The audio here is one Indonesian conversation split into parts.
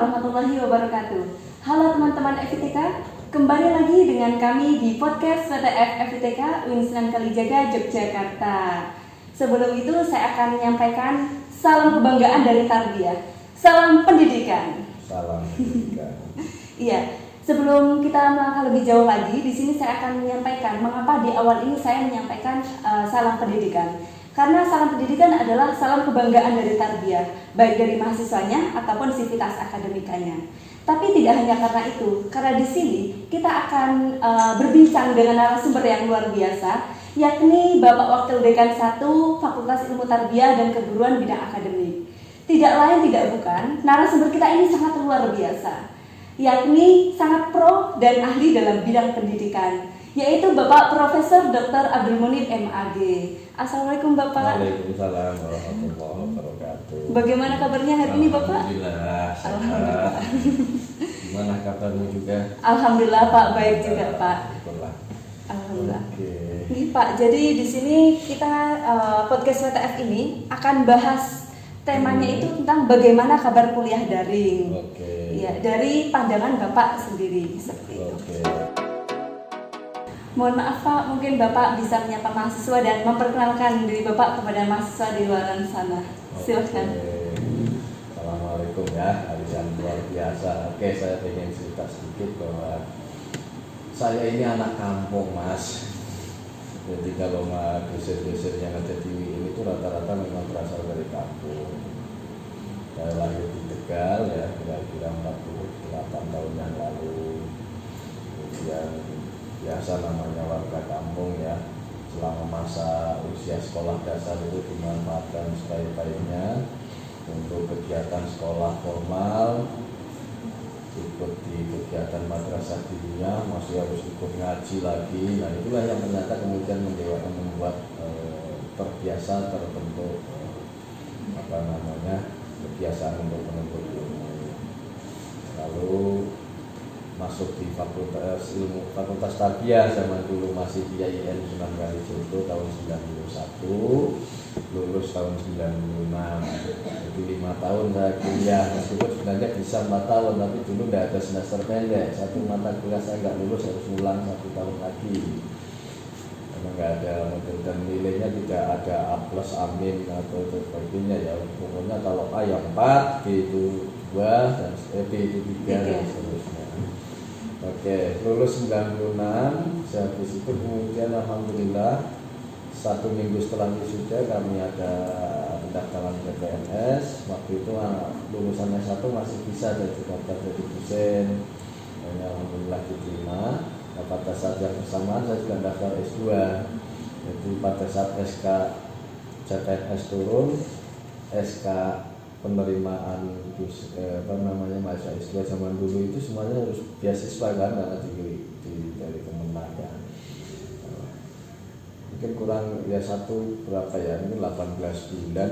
warahmatullahi wabarakatuh. Halo teman-teman FITK, kembali lagi dengan kami di podcast WTF FITK Uin Kalijaga, Yogyakarta. Sebelum itu saya akan menyampaikan salam kebanggaan dari Tarbiyah. Salam pendidikan. Salam pendidikan. Iya, sebelum kita melangkah lebih jauh lagi, di sini saya akan menyampaikan mengapa di awal ini saya menyampaikan salam pendidikan. Karena salam pendidikan adalah salam kebanggaan dari Tarbiyah, baik dari mahasiswanya ataupun sivitas akademikanya. Tapi tidak hanya karena itu, karena di sini kita akan berbincang dengan narasumber yang luar biasa, yakni Bapak Wakil Dekan 1 Fakultas Ilmu Tarbiyah dan Keguruan Bidang Akademik. Tidak lain tidak bukan, narasumber kita ini sangat luar biasa, yakni sangat pro dan ahli dalam bidang pendidikan, yaitu Bapak Profesor Dr. Abdul Munib MAG. Assalamualaikum Bapak. Waalaikumsalam warahmatullahi wabarakatuh. Bagaimana kabarnya hari ini Bapak? Alhamdulillah. Alhamdulillah. Gimana kabarmu juga? Alhamdulillah Pak, baik juga Pak. Syukurlah. Alhamdulillah. Oke. Ini Pak, jadi di sini kita podcast WTF ini akan bahas temanya itu tentang bagaimana kabar kuliah daring. Oke. Ya, dari pandangan Bapak sendiri seperti itu. Oke. Mohon maaf Pak, mungkin Bapak bisa menyapa mahasiswa dan memperkenalkan diri Bapak kepada mahasiswa di luar sana. Silakan. Oke. Assalamualaikum ya, arisan luar biasa. Oke, saya ingin cerita sedikit bahwa saya ini anak kampung, Mas. Jadi kalau dosen-dosen yang ada di UIN itu rata-rata memang berasal dari kampung. Saya lahir di Tegal ya, kira-kira 48 tahun yang lalu. Kemudian biasa namanya warga kampung ya, selama masa usia sekolah dasar itu dimanfaatkan sebaik-baiknya untuk kegiatan sekolah formal, ikut di kegiatan madrasah diniyah, masih harus ikut ngaji lagi. Nah itulah yang ternyata kemudian membuat terbiasa terbentuk kebiasaan untuk menuntut ilmu. Lalu masuk di Fakultas Tarbiyah zaman dulu masih di IAIN Sunan Kalijogo tahun 91, lulus tahun 96. Jadi 5 tahun saya kuliah, meskipun sebenarnya bisa 4 tahun, tapi dulu tidak ada semester pendek. Satu mata kuliah saya nggak lulus, harus ulang 1 tahun lagi. Karena nggak ada model dan nilainya tidak ada A+, amin atau sebagainya ya. Pokoknya kalau A yang 4, B itu 2, dan B itu 3 dan seterusnya. Oke, lulus 96, habis itu kemudian alhamdulillah 1 minggu setelah wisuda kami ada pendaftaran PPNS. Waktu itu lulusannya 1 masih bisa jadi daftar jadi dosen, dan alhamdulillah diterima. Nah, pada saat yang bersamaan saya juga daftar S2. Jadi pada saat SK CPNS turun, SK penerimaan mahasiswa S2 zaman dulu itu semuanya harus beasiswa kan, karena dari Kemenag ya. Mungkin kurang ya berapa ya, mungkin 18 bulan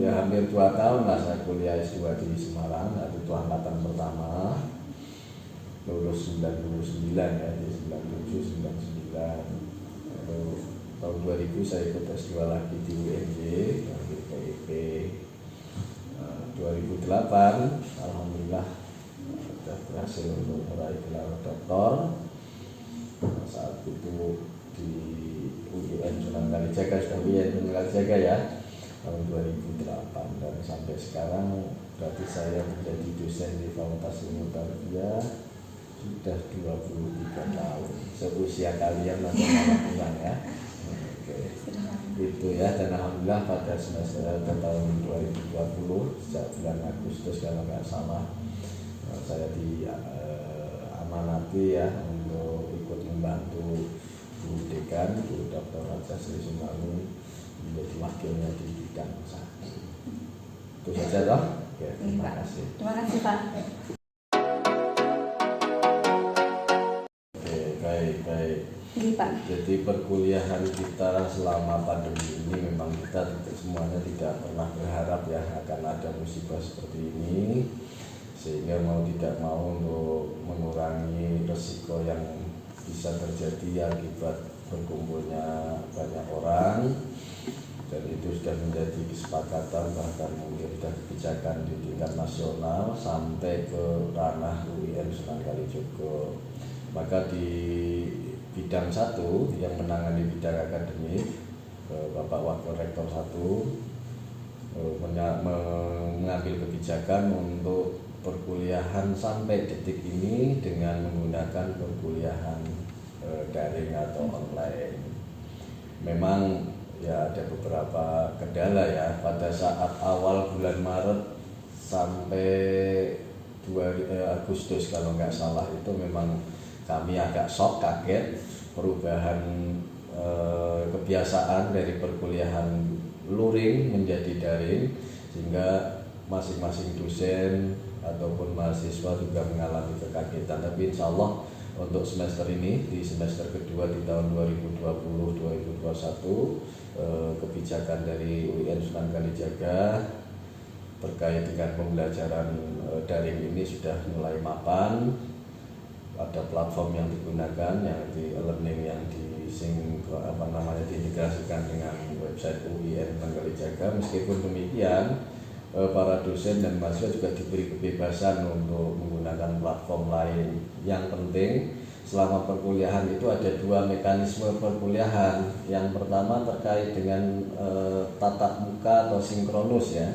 ya hampir 2 tahun lah saya kuliah S2 di Semarang. Itu angkatan pertama, lulus 99 ya, di 97, 99. Lalu tahun 2000 saya ikut S2 lagi di UNJ, di PIP. 2008 alhamdulillah sudah berhasil untuk meraih gelar doktor. Saat itu di UIN Sunan Kalijaga, sudah UIN Sunan Kalijaga ya, tahun 2008, dan sampai sekarang berarti saya menjadi dosen di Fakultas Ilmu Tarbiyah sudah 23 tahun, seusia kalian nanti pulang ya. Oke. Itu ya, dan alhamdulillah pada semester tahun 2020 sejak bulan Agustus kalau nggak salah saya diamanati ya untuk ikut membantu Bu Dekan, Bu Dr. Raja Sri Sumarni menjadi wakilnya di bidang 1. Itu saja toh. Oke, terima kasih. Terima kasih Pak. Oke, baik. Jadi perkuliahan kita selama pandemi ini memang kita semuanya tidak pernah berharap ya akan ada musibah seperti ini, sehingga mau tidak mau untuk mengurangi resiko yang bisa terjadi akibat berkumpulnya banyak orang, dan itu sudah menjadi kesepakatan, bahkan mungkin sudah kebijakan di tingkat nasional sampai ke ranah UIN Sunan Kalijogo. Maka di bidang 1 yang menangani bidang akademik, Bapak Wakil Rektor 1 mengambil kebijakan untuk perkuliahan sampai detik ini dengan menggunakan perkuliahan daring atau online. Memang ya ada beberapa kendala ya pada saat awal bulan Maret sampai Agustus kalau nggak salah, itu memang kami agak shock, kaget perubahan kebiasaan dari perkuliahan luring menjadi daring, sehingga masing-masing dosen ataupun mahasiswa juga mengalami kekagetan. Tapi insya Allah untuk semester ini, di semester kedua di tahun 2020-2021, kebijakan dari UIN Sunan Kalijaga terkait dengan pembelajaran daring ini sudah mulai mapan. Ada platform yang digunakan, yang di learning yang diintegrasikan dengan website UIN Sunan Kalijaga. Meskipun demikian, para dosen dan mahasiswa juga diberi kebebasan untuk menggunakan platform lain. Yang penting selama perkuliahan itu ada 2 mekanisme perkuliahan. Yang pertama terkait dengan tatap muka atau sinkronus ya,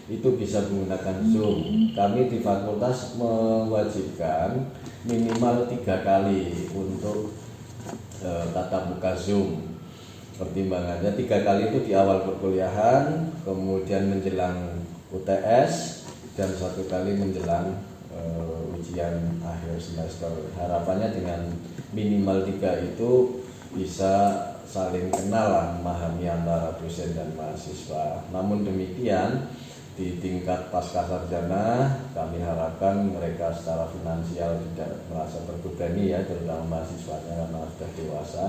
itu bisa menggunakan Zoom. Kami di fakultas mewajibkan minimal 3 kali untuk tatap muka Zoom. Pertimbangannya 3 kali itu di awal perkuliahan, kemudian menjelang UTS, dan 1 kali menjelang ujian akhir semester. Harapannya dengan minimal 3 itu bisa saling kenal, memahami antara dosen dan mahasiswa. Namun demikian, di tingkat pascasarjana kami harapkan mereka secara finansial tidak merasa terbebani ya, terutama mahasiswanya karena sudah dewasa.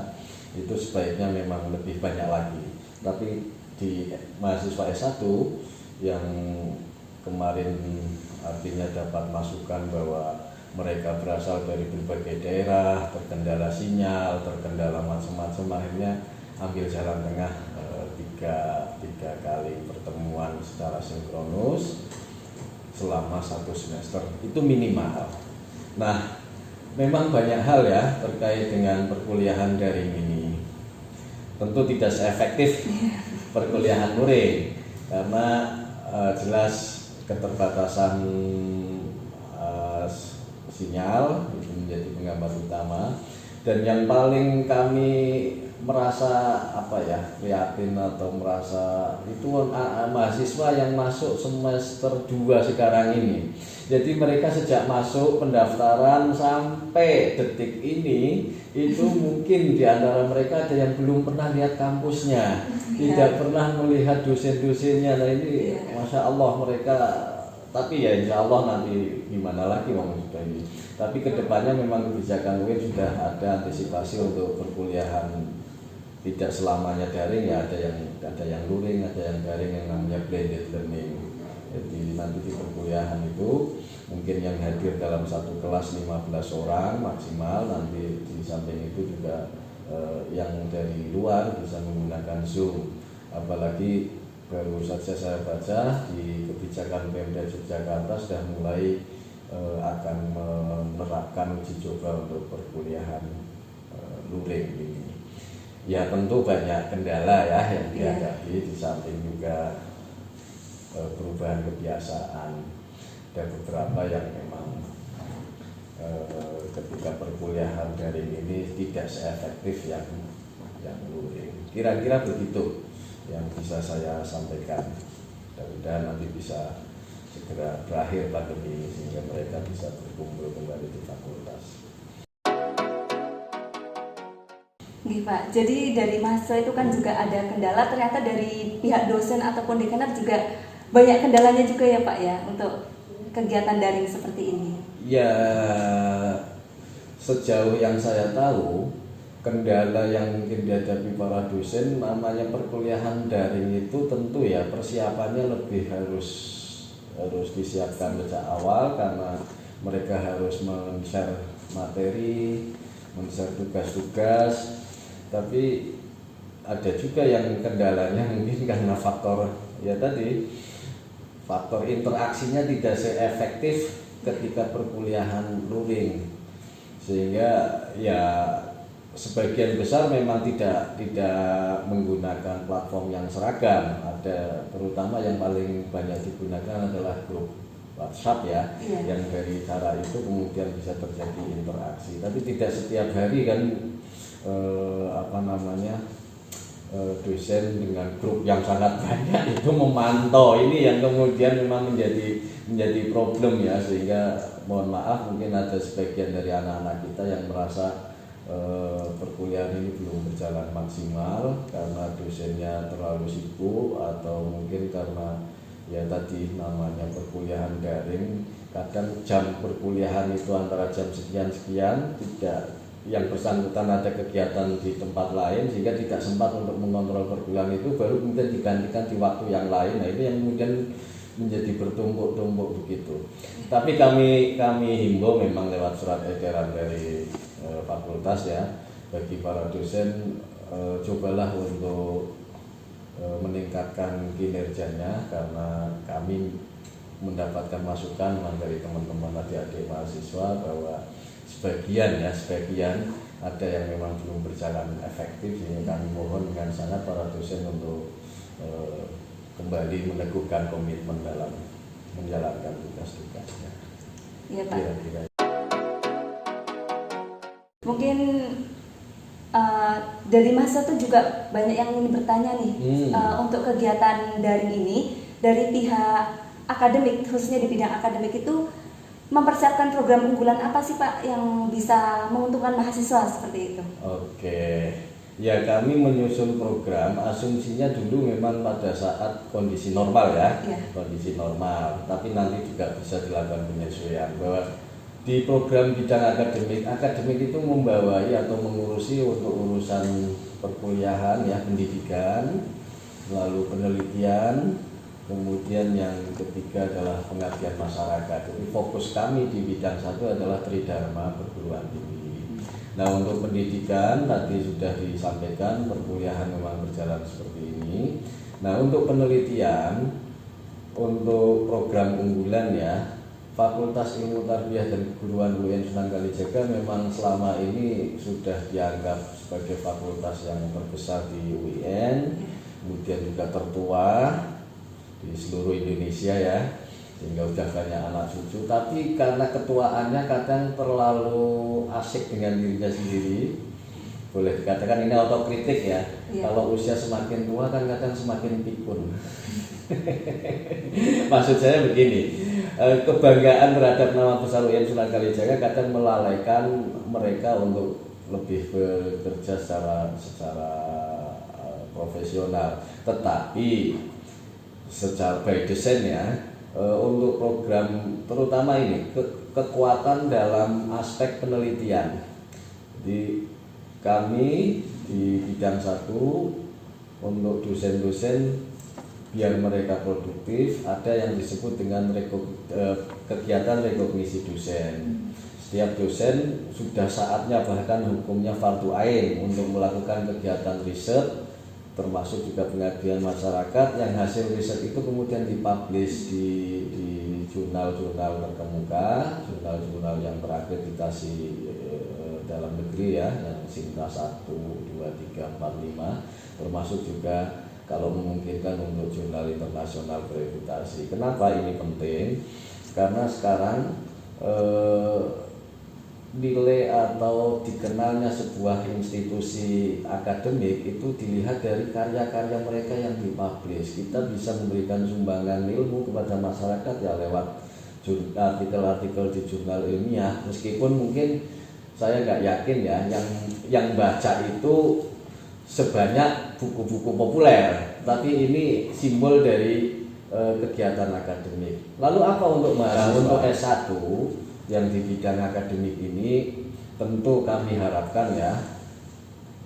Itu sebaiknya memang lebih banyak lagi. Tapi di mahasiswa S1 yang kemarin artinya dapat masukan bahwa mereka berasal dari berbagai daerah, terkendala sinyal, terkendala macam-macam, akhirnya ambil jalan tengah, tiga kali pertemuan secara sinkronus selama 1 semester itu minimal. Nah, memang banyak hal ya terkait dengan perkuliahan daring ini. Tentu tidak seefektif perkuliahan luring karena jelas keterbatasan sinyal itu menjadi penghambat utama. Dan yang paling kami merasa prihatin atau merasa itu mahasiswa yang masuk semester 2 sekarang ini. Jadi mereka sejak masuk pendaftaran sampai detik ini itu mungkin di antara mereka ada yang belum pernah lihat kampusnya, tidak pernah melihat dosen-dosennya. Nah ini Masya Allah mereka, tapi ya insya Allah nanti gimana lagi sudah ini. Tapi kedepannya memang kebijakan UIN sudah ada antisipasi untuk perkuliahan tidak selamanya daring ya, ada yang luring, ada yang daring, yang namanya blended learning. Jadi nanti di perkuliahan itu mungkin yang hadir dalam satu kelas 15 orang maksimal, nanti di samping itu juga yang dari luar bisa menggunakan Zoom. Apalagi baru saja saya baca di kebijakan Pemda Yogyakarta sudah mulai akan menerapkan uji coba untuk perkuliahan luring ini. Ya tentu banyak kendala ya yang dihadapi, di samping juga perubahan kebiasaan. Ada beberapa yang memang ketika perkuliahan daring ini tidak seefektif yang luring. Kira-kira begitu yang bisa saya sampaikan. Mudah-mudahan nanti bisa segera berakhir pandemi ini sehingga mereka bisa berkumpul kembali di fakultas. Nih Pak, jadi dari mahasiswa itu kan juga ada kendala, ternyata dari pihak dosen ataupun dekanat juga banyak kendalanya juga ya Pak ya untuk kegiatan daring seperti ini. Ya, sejauh yang saya tahu, kendala yang mungkin dihadapi para dosen namanya perkuliahan daring itu tentu ya persiapannya lebih harus disiapkan sejak awal, karena mereka harus men-share materi, men-share tugas-tugas. Tapi ada juga yang kendalanya mungkin karena faktor ya tadi, faktor interaksinya tidak seefektif ketika perkuliahan luring, sehingga ya sebagian besar memang tidak menggunakan platform yang seragam. Ada terutama yang paling banyak digunakan adalah grup WhatsApp ya, yang dari cara itu kemudian bisa terjadi interaksi. Tapi tidak setiap hari kan dosen dengan grup yang sangat banyak itu memantau. Ini yang kemudian memang menjadi problem ya, sehingga mohon maaf mungkin ada sebagian dari anak-anak kita yang merasa perkuliahan ini belum berjalan maksimal karena dosennya terlalu sibuk, atau mungkin karena ya tadi namanya perkuliahan daring, kadang jam perkuliahan itu antara jam sekian-sekian, tidak, yang bersangkutan ada kegiatan di tempat lain sehingga tidak sempat untuk mengontrol perkuliahan itu, baru kemudian digantikan di waktu yang lain. Nah itu yang kemudian menjadi bertumpuk-tumpuk begitu. Tapi kami himbau memang lewat surat edaran dari fakultas ya, bagi para dosen cobalah untuk meningkatkan kinerjanya, karena kami mendapatkan masukan dari teman-teman adik-adik mahasiswa bahwa sebagian ada yang memang belum berjalan efektif, sehingga kami mohon dengan sangat para dosen untuk kembali meneguhkan komitmen dalam menjalankan tugas-tugasnya. Iya Pak. Kira-kira. Mungkin dari masa tuh juga banyak yang ingin bertanya nih untuk kegiatan daring ini dari pihak akademik, khususnya di bidang akademik itu mempersiapkan program unggulan apa sih Pak yang bisa menguntungkan mahasiswa seperti itu? Oke, ya kami menyusun program, asumsinya dulu memang pada saat kondisi normal ya, kondisi normal, tapi nanti juga bisa dilakukan penyesuaian bahwa di program bidang akademik itu membawahi atau mengurusi untuk urusan perkuliahan ya, pendidikan, lalu penelitian, kemudian yang ketiga adalah pengabdian masyarakat. Jadi fokus kami di bidang satu adalah tridharma perguruan tinggi. Nah untuk pendidikan tadi sudah disampaikan, perkuliahan memang berjalan seperti ini. Nah untuk penelitian, untuk program unggulan ya, Fakultas Ilmu Tarbiyah dan Keguruan UIN Sunan Kalijaga memang selama ini sudah dianggap sebagai fakultas yang terbesar di UIN, kemudian juga tertua di seluruh Indonesia ya, sehingga udah banyak anak cucu. Tapi karena ketuaannya kadang terlalu asik dengan dirinya sendiri, boleh dikatakan ini otokritik ya. Kalau usia semakin tua kan kadang semakin pikun. Maksud saya begini, kebanggaan terhadap nama besar UIN Sunan Kalijaga kadang melalaikan mereka untuk lebih bekerja secara profesional. Tetapi secara by design ya, untuk program terutama ini kekuatan dalam aspek penelitian di kami di bidang satu, untuk dosen-dosen biar mereka produktif, ada yang disebut dengan kegiatan rekognisi dosen. Setiap dosen sudah saatnya, bahkan hukumnya fardhu ain untuk melakukan kegiatan riset, termasuk juga pengabdian masyarakat, yang hasil riset itu kemudian dipublish di jurnal-jurnal terkemuka, jurnal-jurnal yang berakreditasi dalam negeri ya, yang SINTA 1, 2, 3, 4, 5, termasuk juga kalau memungkinkan untuk jurnal internasional berakreditasi. Kenapa ini penting? Karena sekarang nilai atau dikenalnya sebuah institusi akademik itu dilihat dari karya-karya mereka yang dipublish. Kita bisa memberikan sumbangan ilmu kepada masyarakat ya lewat artikel-artikel di jurnal ilmiah, meskipun mungkin saya nggak yakin ya yang baca itu sebanyak buku-buku populer, tapi ini simbol dari kegiatan akademik. Lalu apa untuk mahasiswa? Untuk S1 yang di bidang akademik ini tentu kami harapkan ya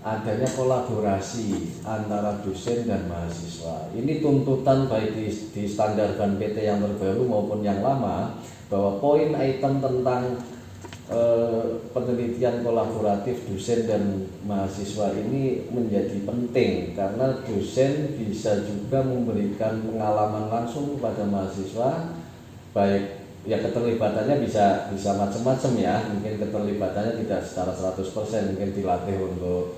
adanya kolaborasi antara dosen dan mahasiswa. Ini tuntutan baik di standar BAN PT yang terbaru maupun yang lama, bahwa poin item tentang penelitian kolaboratif dosen dan mahasiswa ini menjadi penting karena dosen bisa juga memberikan pengalaman langsung kepada mahasiswa, baik ya keterlibatannya bisa macam-macam ya, mungkin keterlibatannya tidak secara 100%, mungkin dilatih untuk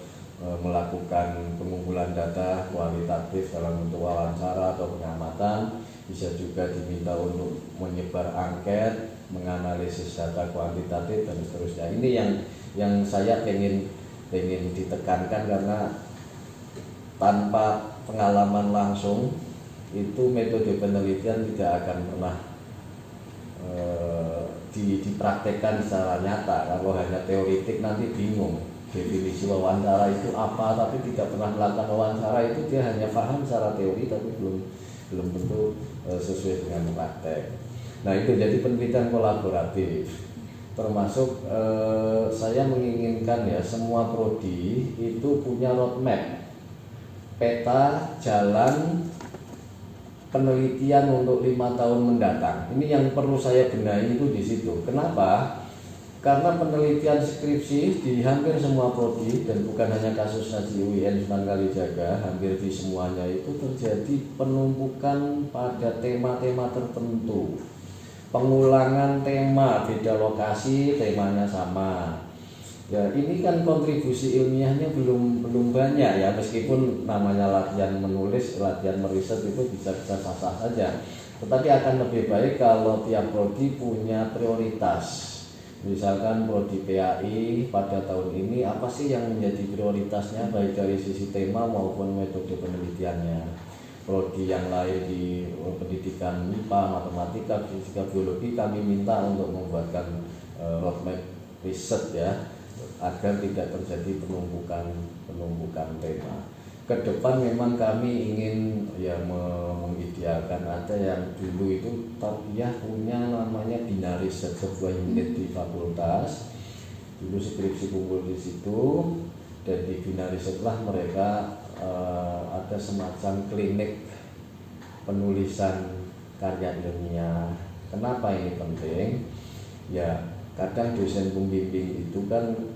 melakukan pengumpulan data kualitatif dalam bentuk wawancara atau pengamatan, bisa juga diminta untuk menyebar angket, menganalisis data kuantitatif dan seterusnya. Ini yang saya pengen ditekankan karena tanpa pengalaman langsung itu metode penelitian tidak akan pernah dipraktekkan secara nyata. Kalau hanya teoritik nanti bingung definisi wawancara itu apa, tapi tidak pernah melakukan wawancara itu dia hanya paham secara teori tapi belum tentu sesuai dengan praktek. Nah itu jadi penelitian kolaboratif, termasuk saya menginginkan ya semua prodi itu punya roadmap, peta jalan penelitian untuk 5 tahun mendatang. Ini yang perlu saya benahi itu di situ. Kenapa? Karena penelitian skripsi di hampir semua prodi dan bukan hanya kasusnya di UIN Sunan Kalijaga, hampir di semuanya itu terjadi penumpukan pada tema-tema tertentu. Pengulangan tema, beda lokasi, temanya sama. Ya ini kan kontribusi ilmiahnya belum banyak ya, meskipun namanya latihan menulis, latihan meriset itu bisa sah-sah saja. Tetapi akan lebih baik kalau tiap prodi punya prioritas. Misalkan prodi PAI pada tahun ini apa sih yang menjadi prioritasnya baik dari sisi tema maupun metode penelitiannya. Prodi yang lain di pendidikan MIPA, matematika, fisika, biologi kami minta untuk membuatkan roadmap riset ya, agar tidak terjadi penumpukan tema. Ke depan memang kami ingin ya mengidealkan ada yang dulu itu tarbiyah punya namanya bina riset, sebuah unit di fakultas. Dulu skripsi kumpul di situ dan di bina risetlah mereka ada semacam klinik penulisan karya ilmiah. Kenapa ini penting? Ya kadang dosen pembimbing itu kan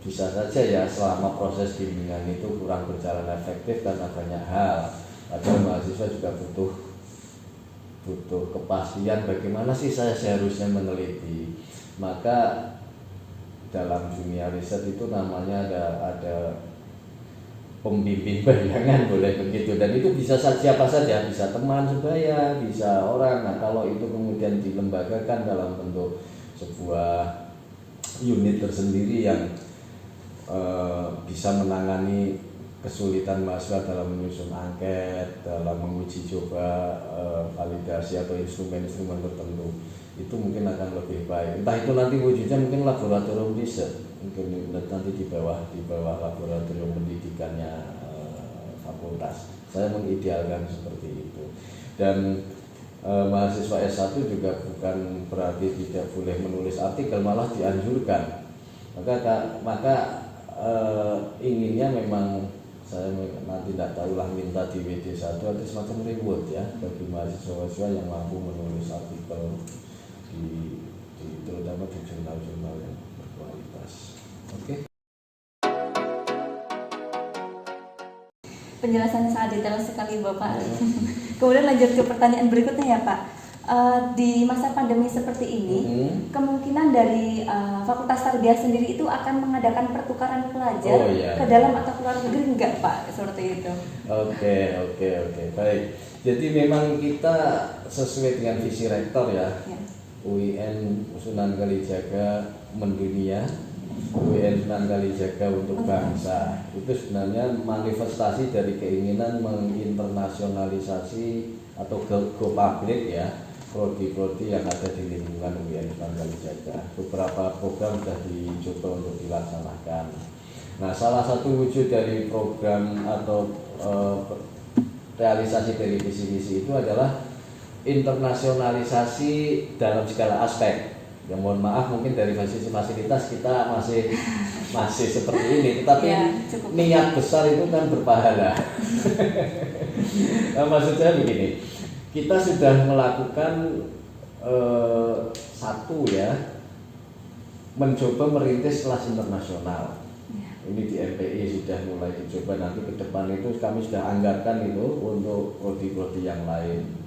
bisa saja ya selama proses bimbingan itu kurang berjalan efektif karena banyak hal. Padahal mahasiswa juga butuh kepastian bagaimana sih saya seharusnya meneliti. Maka dalam dunia riset itu namanya ada pembimbing bayangan, boleh begitu, dan itu bisa siapa saja, bisa teman sebaya, bisa orang. Nah kalau itu kemudian dilembagakan dalam bentuk sebuah unit tersendiri yang bisa menangani kesulitan mahasiswa dalam menyusun angket, dalam menguji coba validasi atau instrumen-instrumen tertentu, itu mungkin akan lebih baik. Entah itu nanti wujudnya mungkin laboratorium riset, mungkin nanti di bawah laboratorium pendidikannya fakultas. Saya mengidealkan seperti itu. Dan mahasiswa S1 juga bukan berarti tidak boleh menulis artikel, malah dianjurkan. Maka inginnya memang saya nanti tidak tahulah minta di WD1 atau semacam reward ya bagi mahasiswa yang mampu menulis artikel terutama di jurnal-jurnal yang berkualitas. Oke. Penjelasannya sangat detail sekali Bapak. Kemudian lanjut ke pertanyaan berikutnya ya Pak. Di masa pandemi seperti ini, kemungkinan dari Fakultas Tarbiyah sendiri itu akan mengadakan pertukaran pelajar ke dalam atau keluar negeri enggak Pak? Seperti itu. Oke, baik. Jadi memang kita sesuai dengan visi rektor ya. UIN Sunan Kalijaga mendunia, UIN Sunan Kalijaga untuk bangsa. Itu sebenarnya manifestasi dari keinginan menginternasionalisasi atau go public ya, prodi-prodi yang ada di lingkungan UIN Sunan Kalijaga. Beberapa program sudah dicoba untuk dilaksanakan. Nah, salah satu wujud dari program atau realisasi dari visi-visi itu adalah internasionalisasi dalam segala aspek. Ya mohon maaf mungkin dari fasilitas kita masih seperti ini, tetapi ya, niat besar itu kan berpahala. Nah, maksud saya begini, kita sudah melakukan mencoba merintis kelas internasional. Ya. Ini di MPI sudah mulai dicoba, nanti ke depan itu kami sudah anggarkan itu untuk prodi-prodi yang lain.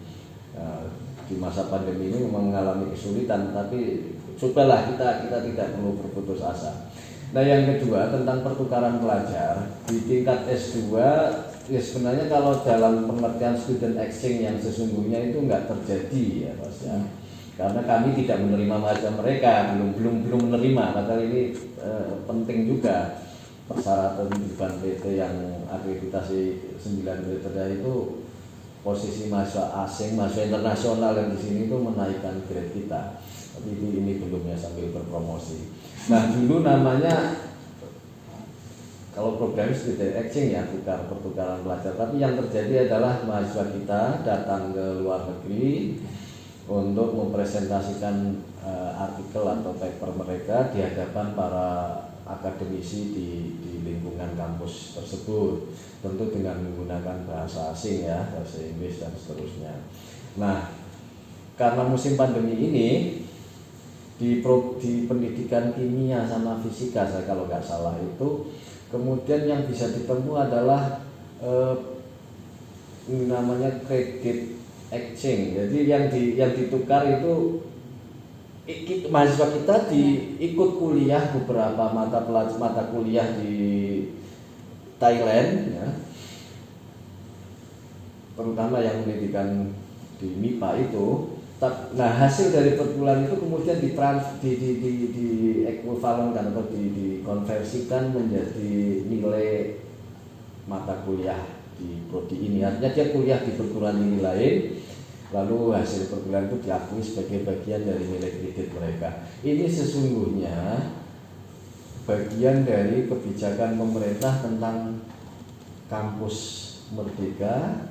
Di masa pandemi ini memang mengalami kesulitan, tapi cobalah kita tidak perlu berputus asa. Nah, yang kedua tentang pertukaran pelajar di tingkat S2, ya sebenarnya kalau dalam pengertian student exchange yang sesungguhnya itu enggak terjadi ya Mas ya. Karena kami tidak menerima mahasiswa mereka, belum menerima. Maka ini penting juga persyaratan bukan PT yang akreditasi 9 kriteria itu posisi mahasiswa asing, mahasiswa internasional yang di sini itu menaikkan grade kita. Tapi ini belum ya, sambil berpromosi. Nah, dulu namanya kalau program student exchange ya, bukan pertukaran pelajar. Tapi yang terjadi adalah mahasiswa kita datang ke luar negeri untuk mempresentasikan artikel atau paper mereka di hadapan para akademisi di lingkungan kampus tersebut, tentu dengan menggunakan bahasa asing ya, bahasa Inggris dan seterusnya. Nah, karena musim pandemi ini di pendidikan kimia sama fisika saya kalau nggak salah itu, kemudian yang bisa ditemu adalah namanya credit exchange. Jadi yang ditukar itu mahasiswa kita ikut kuliah beberapa mata kuliah di Thailand ya, terutama yang pendidikan di MIPA itu. Nah, hasil dari perkuliahan itu kemudian di ekuivalenkan atau dikonversikan menjadi nilai mata kuliah di prodi ini. Artinya dia kuliah di perguruan tinggi lain, lalu hasil perkuliahan itu diakui sebagai bagian dari nilai kredit mereka. Ini sesungguhnya bagian dari kebijakan pemerintah tentang kampus merdeka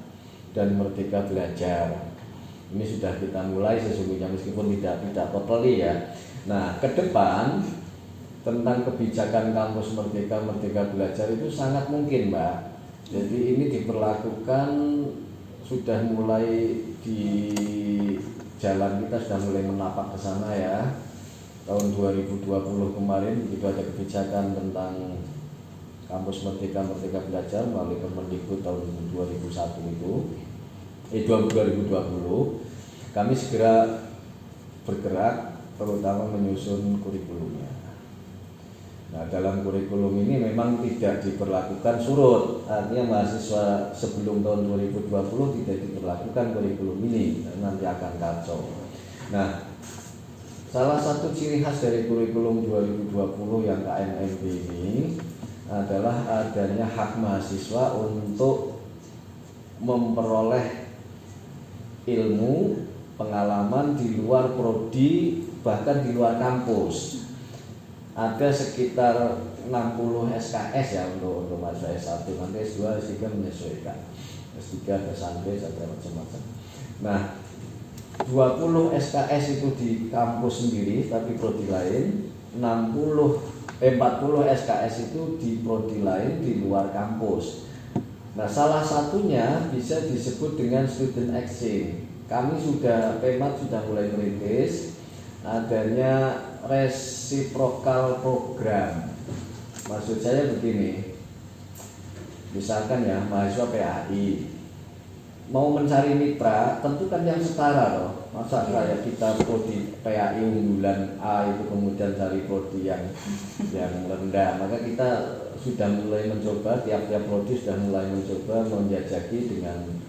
dan merdeka belajar. Ini sudah kita mulai sesungguhnya meskipun tidak totally ya. Nah, ke depan tentang kebijakan kampus merdeka belajar itu sangat mungkin, Mbak. Jadi ini diberlakukan sudah mulai di jalan, kita sudah mulai menapak ke sana ya. Tahun 2020 kemarin begitu ada kebijakan tentang kampus merdeka belajar melalui Kemendikbud tahun 2001 itu. 2020 kami segera bergerak terutama menyusun kurikulumnya. Nah, dalam kurikulum ini memang tidak diberlakukan surut, artinya mahasiswa sebelum tahun 2020 tidak diberlakukan kurikulum ini, nanti akan kacau. Nah, salah satu ciri khas dari kurikulum 2020 yang KMMB ini adalah adanya hak mahasiswa untuk memperoleh ilmu, pengalaman di luar prodi, bahkan di luar kampus. Ada sekitar 60 SKS ya untuk mahasiswa S1, nanti S2, S3 menyesuaikan. S3 ada santai, ada macam-macam. Nah, 20 SKS itu di kampus sendiri, tapi prodi lain. 40 SKS itu di prodi lain di luar kampus. Nah, salah satunya bisa disebut dengan student exchange. Kami Pemad sudah mulai merintis adanya reciprocal program. Maksud saya begini, misalkan ya mahasiswa PAI mau mencari mitra, tentu kan yang setara loh. Masa kayak kita prodi PAI unggulan A itu kemudian cari prodi yang rendah. Maka kita sudah mulai mencoba, tiap-tiap prodi sudah mulai mencoba menjajaki dengan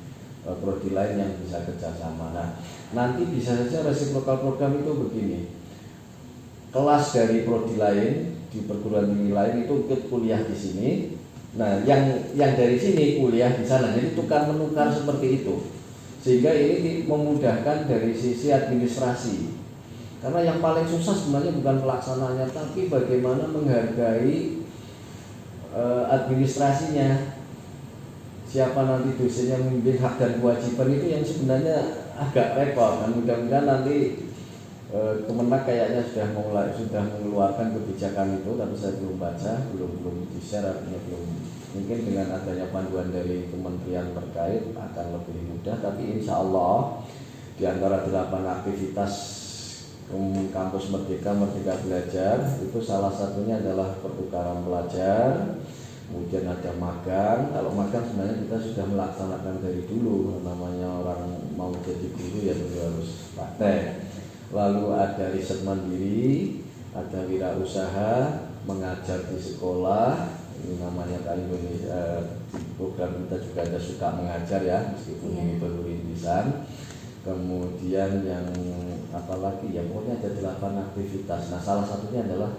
prodi lain yang bisa kerjasama. Nah, nanti bisa saja reciprocal program itu begini, kelas dari prodi lain di perguruan tinggi lain itu ikut kuliah di sini. Nah, yang dari sini kuliah di sana, jadi tukar menukar seperti itu, sehingga ini memudahkan dari sisi administrasi. Karena yang paling susah sebenarnya bukan pelaksanaannya, tapi bagaimana menghargai administrasinya. Siapa nanti dosennya membimbing, hak dan kewajiban itu yang sebenarnya agak repot. Dan mudah-mudahan nanti Kemenak kayaknya sudah mengeluarkan kebijakan itu, tapi saya belum baca, belum di-share, artinya belum. Mungkin dengan adanya panduan dari kementerian terkait akan lebih mudah. Tapi insya Allah di antara 8 aktivitas Kampus Merdeka, Merdeka Belajar, itu salah satunya adalah pertukaran pelajar, kemudian ada magang. Kalau magang sebenarnya kita sudah melaksanakan dari dulu, namanya orang mau jadi guru ya tentu harus praktek. Lalu ada riset mandiri, ada wirausaha, mengajar di sekolah, ini namanya Kak Indonesia, program kita juga ada suka mengajar ya, meskipun ini baru rintisan. Kemudian yang apa lagi ya, pokoknya ada 8 aktivitas. Nah salah satunya adalah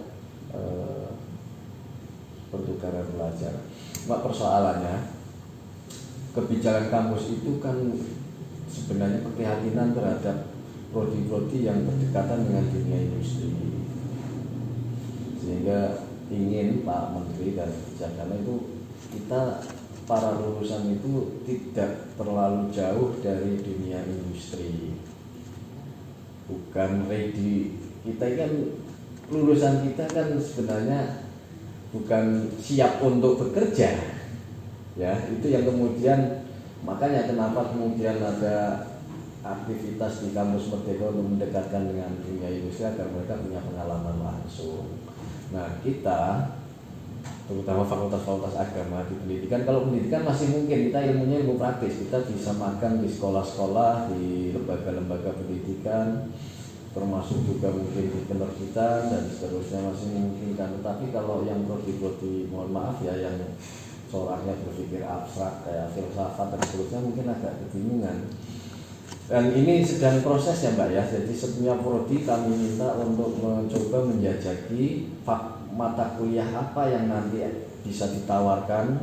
pertukaran pelajar. Mbak, persoalannya kebijakan kampus itu kan sebenarnya keprihatinan terhadap prodi-prodi yang berdekatan dengan dunia industri, sehingga ingin Pak Menteri dan kebijakan itu kita para lulusan itu tidak terlalu jauh dari dunia industri, bukan ready. Kita kan lulusan kita kan sebenarnya bukan siap untuk bekerja, ya itu yang kemudian makanya kenapa kemudian ada aktivitas di kampus Merdeka untuk mendekatkan dengan dunia industri agar mereka punya pengalaman langsung. Nah kita terutama fakultas-fakultas agama di pendidikan, kalau pendidikan masih mungkin kita ilmunya ilmu praktis, kita bisa magang di sekolah-sekolah, di lembaga-lembaga pendidikan, termasuk juga mungkin di penerbitan dan seterusnya masih memungkinkan. Tetapi kalau yang prodi-prodi, mohon maaf ya, yang coraknya berpikir abstrak kayak filsafat dan seterusnya mungkin agak kebingungan. Dan ini sedang proses ya Mbak ya, jadi setiap prodi kami minta untuk mencoba menjajaki mata kuliah apa yang nanti bisa ditawarkan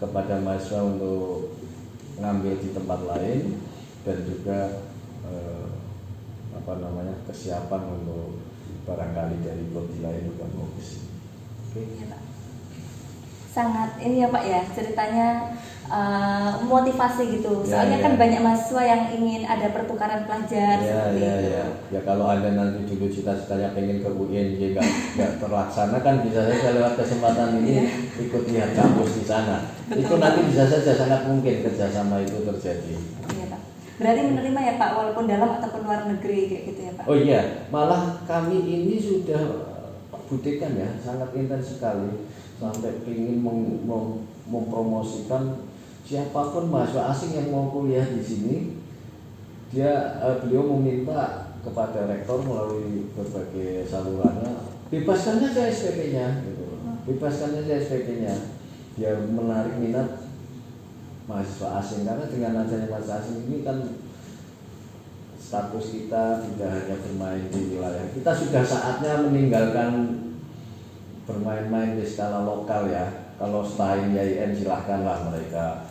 kepada mahasiswa untuk ngambil di tempat lain, dan juga kesiapan untuk barangkali dari prodi lain juga mau ke sini. Oke. Ya, Pak. Sangat ini ya Pak ya, ceritanya motivasi gitu. Soalnya kan banyak mahasiswa yang ingin ada pertukaran pelajar seperti itu. Ya kalau Anda nanti dulu cita-citanya pengen ke UNJ nggak terlaksana kan bisa saja lewat kesempatan ini ikut lihat kampus di sana. Betul, itu nanti bisa saja sangat mungkin kerjasama itu terjadi. Iya Pak. Berarti menerima ya Pak, walaupun dalam ataupun luar negeri kayak gitu ya Pak. Oh iya, malah kami ini sudah buktikan ya sangat intens sekali sampai ingin mempromosikan siapapun mahasiswa asing yang mau kuliah di sini, beliau meminta kepada rektor melalui berbagai salurannya, bebaskan saja SPP-nya, gitu. Bebaskan saja SPP-nya, biar menarik minat mahasiswa asing, karena dengan adanya mahasiswa asing ini kan status kita tidak hanya bermain di wilayah, kita sudah saatnya meninggalkan bermain-main di skala lokal ya. Kalau selain IAIN silahkanlah mereka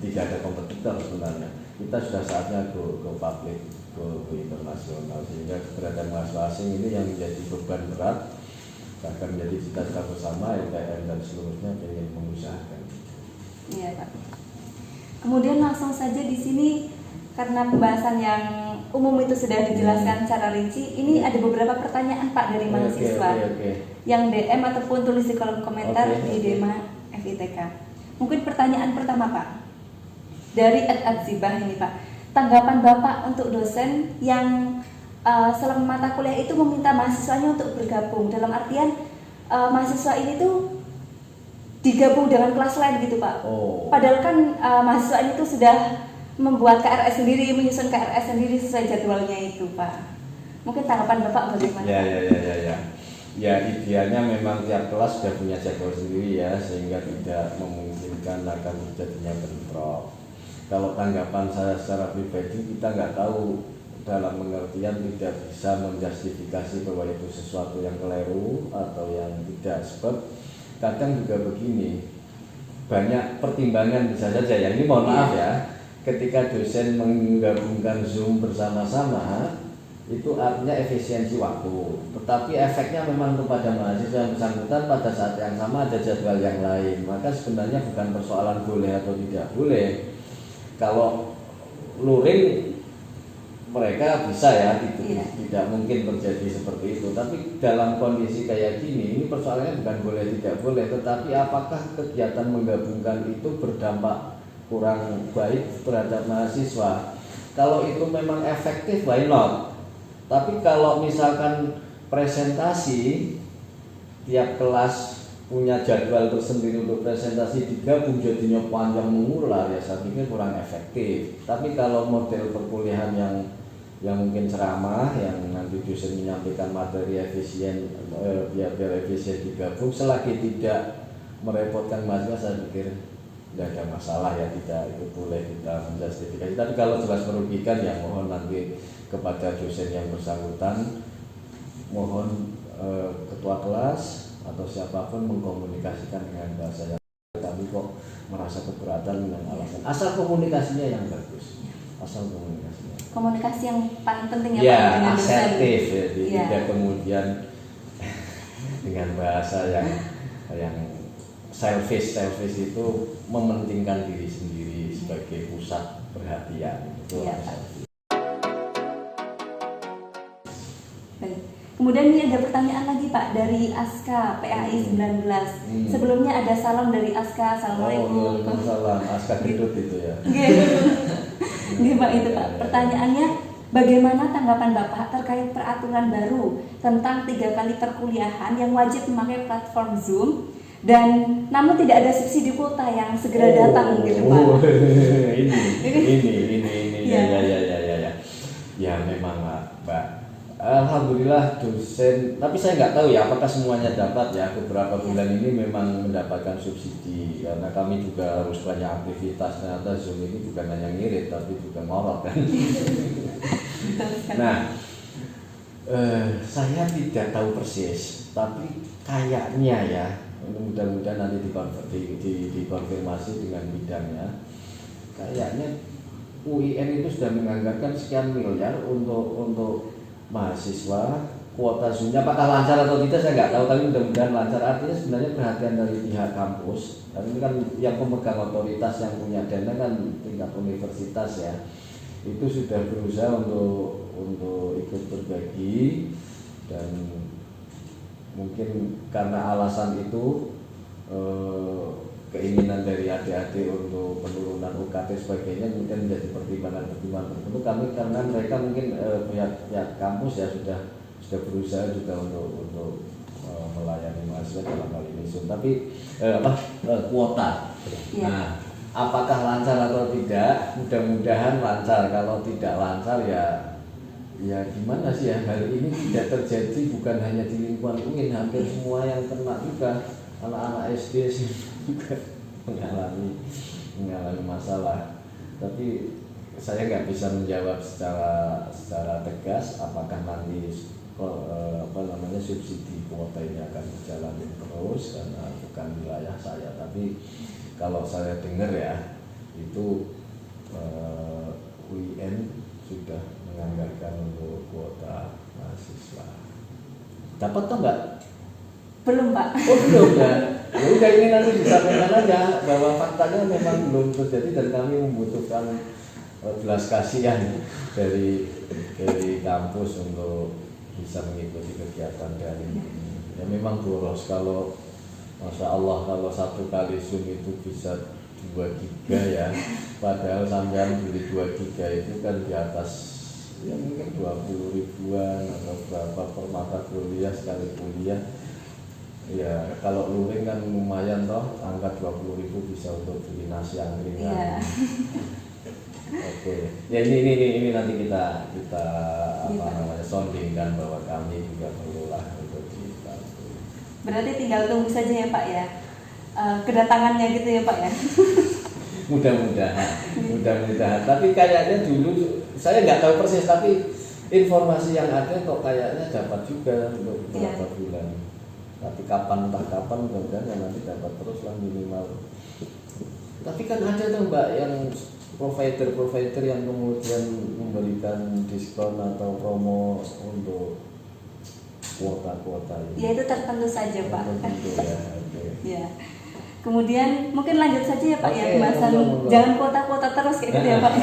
tidak ada kompetitor sebenarnya. Kita sudah saatnya go public, go internasional, sehingga keberadaan mahasiswa asing ini yang menjadi beban berat, bahkan menjadi cita-cita bersama LKM dan seluruhnya ingin mengusahakan. Iya Pak. Kemudian langsung saja di sini, karena pembahasan yang umum itu sudah dijelaskan secara rinci, ini ada beberapa pertanyaan Pak dari mahasiswa yang DM ataupun tulis di kolom komentar di Dema FITK. Mungkin pertanyaan pertama Pak, dari Adzibah ini Pak, tanggapan Bapak untuk dosen yang selama mata kuliah itu meminta mahasiswanya untuk bergabung, dalam artian mahasiswa ini tuh digabung dengan kelas lain gitu Pak. Padahal kan mahasiswa ini tuh sudah membuat KRS sendiri, menyusun KRS sendiri sesuai jadwalnya itu Pak. Mungkin tanggapan Bapak bagaimana? Ya idealnya memang tiap kelas sudah punya jadwal sendiri ya, sehingga tidak memungkinkan akan terjadinya bentrok. Kalau tanggapan saya secara pribadi, kita nggak tahu, dalam pengertian tidak bisa menjustifikasi bahwa itu sesuatu yang keliru atau yang tidak. Sebab kadang juga begini, banyak pertimbangan bisa saja ya, ini mohon maaf ya, ketika dosen menggabungkan Zoom bersama-sama itu artinya efisiensi waktu, tetapi efeknya memang kepada mahasiswa yang bersangkutan pada saat yang sama ada jadwal yang lain. Maka sebenarnya bukan persoalan boleh atau tidak boleh. Kalau luring mereka bisa ya, tidak mungkin terjadi seperti itu. Tapi dalam kondisi kayak gini, ini persoalannya bukan boleh tidak boleh, tetapi apakah kegiatan menggabungkan itu berdampak kurang baik terhadap mahasiswa. Kalau itu memang efektif, why not? Tapi kalau misalkan presentasi, tiap kelas punya jadwal tersendiri untuk presentasi digabung jadinya panjang mengular, ya saya pikir kurang efektif. Tapi kalau model perkuliahan yang mungkin ceramah, yang nanti dosen menyampaikan materi efisien, biar efisien digabung, selagi tidak merepotkan mahasiswa, saya pikir tidak ada masalah ya, tidak itu boleh kita menjustifikasi. Tapi kalau jelas merugikan, ya mohon nanti kepada dosen yang bersangkutan, mohon ketua kelas atau siapapun mengkomunikasikan dengan bahasa yang kami kok merasa keberatan dengan alasan, asal komunikasinya yang bagus, asal komunikasi yang paling penting ya, ya, Pak, dengan dosen. asertif ya, Ya. tidak kemudian dengan bahasa yang selfish itu mementingkan diri sendiri sebagai pusat perhatian. Itu Ya, Pak. Baik. Kemudian ini ada pertanyaan lagi Pak dari Aska PAI 19. Sebelumnya ada salam dari Aska. Assalamualaikum. Waalaikumsalam. Aska Gedut itu ya. Nggih Pak, itu Pak. Pertanyaannya, bagaimana tanggapan Bapak terkait peraturan baru tentang 3 kali perkuliahan yang wajib memakai platform Zoom dan namun tidak ada subsidi kuota yang segera datang gitu Pak. Ini ya. Ya memang Mbak. Alhamdulillah dosen, tapi saya nggak tahu ya apakah semuanya dapat ya. Beberapa bulan ini memang mendapatkan subsidi karena kami juga harus banyak aktivitas. Ternyata Zoom ini bukan hanya ngirit tapi juga ngorok kan. Nah, saya tidak tahu persis, tapi kayaknya ya, mudah-mudahan nanti dikonfirmasi dengan bidangnya. Kayaknya UIN itu sudah menganggarkan sekian miliar untuk mahasiswa kuota Zoom-nya. Apakah lancar atau tidak saya nggak tahu, tapi mudah-mudahan lancar. Artinya sebenarnya perhatian dari pihak kampus, dan ini kan yang pemegang otoritas yang punya dana kan tingkat universitas ya, itu sudah berusaha untuk ikut berbagi, dan mungkin karena alasan itu keinginan dari adik-adik untuk penurunan UKT sebagainya kemudian menjadi pertimbangan tertentu. Kami karena mereka mungkin pihak kampus ya sudah berusaha juga untuk melayani mahasiswa dalam hal ini Zoom. Tapi kuota. Ya. Nah, apakah lancar atau tidak? Mudah-mudahan lancar. Kalau tidak lancar ya gimana sih ya, hal ini tidak terjadi bukan hanya di lingkungan UIN, hampir semua yang kena juga. Anak-anak SD sih juga mengalami masalah. Tapi saya nggak bisa menjawab secara tegas apakah nanti subsidi kuota ini akan berjalan terus, karena bukan wilayah saya. Tapi kalau saya dengar ya itu UIN sudah menganggarkan untuk kuota mahasiswa. Dapat toh Mbak? Belum Pak. Oh belum ya. Ya udah, ini nanti disampaikan aja bahwa faktanya memang belum terjadi dan kami membutuhkan belas kasihan dari kampus untuk bisa mengikuti kegiatan dari ini. Ya memang boros, kalau Masya Allah kalau 1 kali Zoom itu bisa 2 giga ya, padahal sampean beli 2 giga itu kan di atas ya mungkin 20 ribuan atau berapa per mata kuliah sekali kuliah. Ya kalau luring kan lumayan toh, angka 20.000 bisa untuk beli nasi angkringan. Iya. Oke. Ya ini nanti kita soundingkan bahwa kami juga perlulah untuk dibantu. Berarti tinggal tunggu saja ya Pak ya, kedatangannya gitu ya Pak ya. Mudah-mudahan. Tapi kayaknya dulu saya nggak tahu persis, tapi informasi yang ada kok kayaknya dapat juga untuk beberapa bulan. Tapi entah kapan mudah-mudahan ya nanti dapat terus lah minimal. Tapi kan ada tuh Mbak yang provider yang kemudian memberikan diskon atau promo untuk kuota ini. Ya itu tertentu saja Pak. Tertentu ya. Okay. Ya. Kemudian mungkin lanjut saja ya Pak ya pembahasan. Jangan kuota terus kayak gitu ya Pak.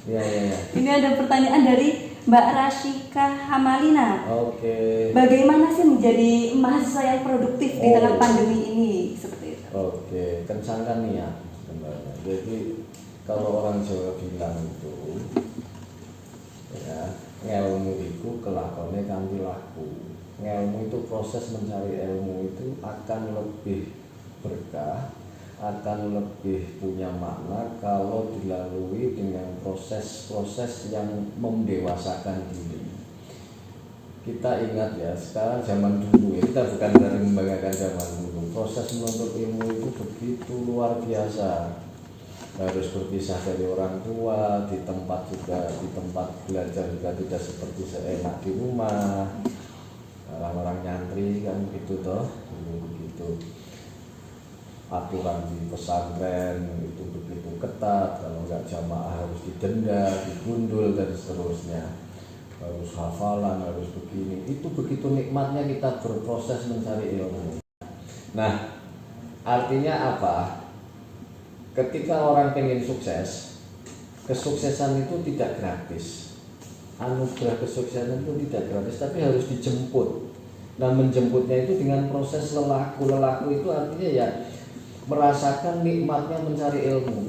Ya. Ini ada pertanyaan dari Mbak Rashika Hamalina. Oke. Bagaimana sih menjadi mahasiswa yang produktif di tengah pandemi ini, seperti itu? Oke, kencangkan niat sebenarnya. Jadi kalau orang Jawa bilang itu ya ngelmu itu kelakone kanthi laku. Ngelmu itu proses mencari ilmu itu akan lebih berkah, akan lebih punya makna kalau dilalui dengan proses-proses yang mendewasakan diri. Kita ingat ya, sekarang zaman dulu ya, kita bukan dari membanggakan zaman dulu. Proses menuntut ilmu itu begitu luar biasa. Harus berpisah dari orang tua, di tempat belajar juga tidak seperti seenak di rumah. Orang-orang nyantri kan begitu toh, begitu. Aturan di pesantren itu begitu ketat, kalau nggak jamaah harus didenda, digundul dan seterusnya. Harus hafalan, harus begini. Itu begitu nikmatnya kita berproses mencari ilmu. Nah, artinya apa? Ketika orang pengen sukses, kesuksesan itu tidak gratis. Anugerah kesuksesan itu tidak gratis, tapi harus dijemput. Nah, menjemputnya itu dengan proses lelaku. Lelaku itu artinya ya merasakan nikmatnya mencari ilmu.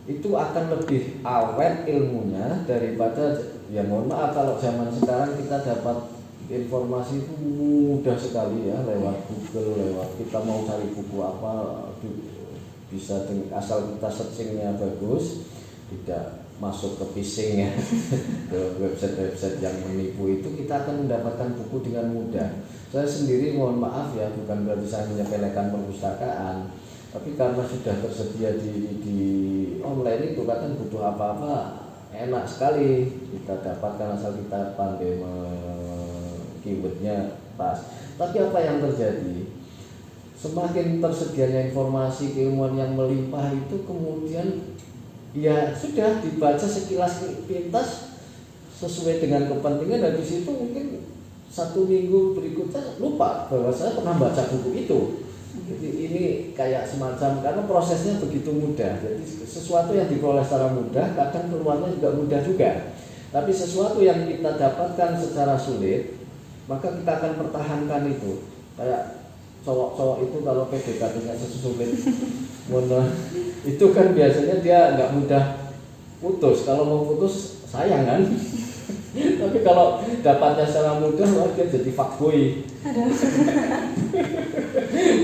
Itu akan lebih awet ilmunya daripada, ya mohon maaf kalau zaman sekarang kita dapat informasi itu mudah sekali ya, lewat Google, lewat kita mau cari buku apa bisa, asal kita searchingnya bagus, tidak masuk ke phishing ya, ke website-website yang menipu itu, kita akan mendapatkan buku dengan mudah. Saya sendiri mohon maaf ya, bukan berarti saya menyepelekan perpustakaan, tapi karena sudah tersedia di online itu, kadang butuh apa-apa enak sekali kita dapatkan asal kita pandai keywordnya pas. Tapi apa yang terjadi? Semakin tersedianya informasi keilmuan yang melimpah itu, kemudian ya sudah dibaca sekilas pintas sesuai dengan kepentingan, dan di situ mungkin 1 minggu berikutnya lupa bahwa saya pernah baca buku itu. Jadi ini kayak semacam, karena prosesnya begitu mudah. Jadi sesuatu yang diperoleh secara mudah, kadang keluarnya juga mudah juga. Tapi sesuatu yang kita dapatkan secara sulit, maka kita akan pertahankan itu. Kayak cowok-cowok itu kalau PDKT-nya sesulit itu kan biasanya dia nggak mudah putus. Kalau mau putus sayang kan. Tapi kalau dapatnya secara mudah, dia jadi fuckboy.